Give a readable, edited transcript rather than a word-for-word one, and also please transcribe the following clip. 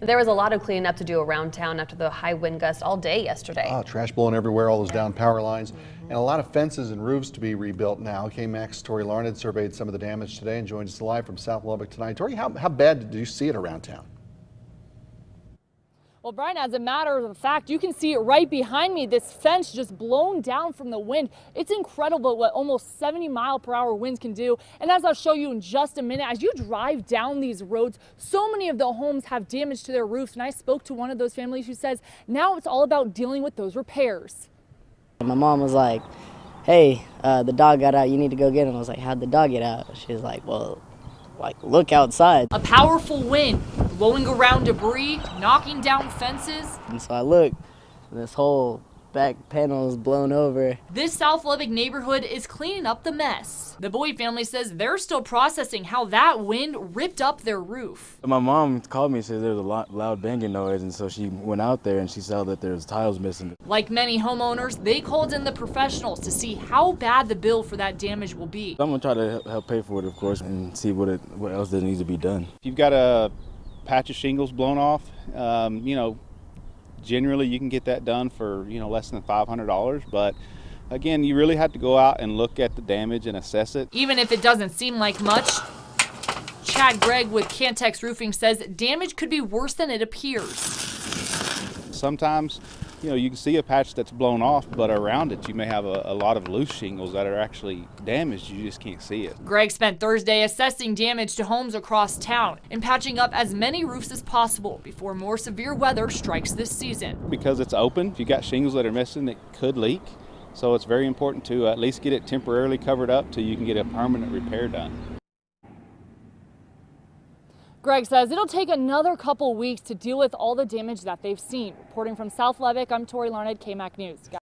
There was a lot of cleaning up to do around town after the high wind gusts all day yesterday. Oh, trash blowing everywhere, all those down power lines, and a lot of fences and roofs to be rebuilt now. KMAC's Tori Larned surveyed some of the damage today and joins us live from South Lubbock tonight. Tori, how bad did you see it around town? Well, Brian, as a matter of fact, you can see it right behind me. This fence just blown down from the wind. It's incredible what almost 70-mile-per-hour winds can do. And as I'll show you in just a minute, as you drive down these roads, so many of the homes have damage to their roofs. And I spoke to one of those families who says now it's all about dealing with those repairs. My mom was like, hey, the dog got out. You need to go get him. I was like, how'd the dog get out? She was like, well, look outside. A powerful wind blowing around debris, knocking down fences. And so I looked, and this whole back panel is blown over. This South Lubbock neighborhood is cleaning up the mess. The Boyd family says they're still processing how that wind ripped up their roof. My mom called me and said there was a loud banging noise, and so she went out there and she saw that there was tiles missing. Like many homeowners, they called in the professionals to see how bad the bill for that damage will be. I'm gonna try to help pay for it, of course, and see what else that needs to be done. If you've got a patch of shingles blown off, generally you can get that done for less than $500, but again, you really have to go out and look at the damage and assess it. Even if it doesn't seem like much, Chad Gregg with Cantex Roofing says damage could be worse than it appears. Sometimes you can see a patch that's blown off, but around it you may have a lot of loose shingles that are actually damaged. You just can't see it. Gregg spent Thursday assessing damage to homes across town and patching up as many roofs as possible before more severe weather strikes this season. Because it's open, if you got shingles that are missing, it could leak. So it's very important to at least get it temporarily covered up till you can get a permanent repair done. Gregg says it'll take another couple weeks to deal with all the damage that they've seen. Reporting from South Lubbock, I'm Tori Larned, KMAC News.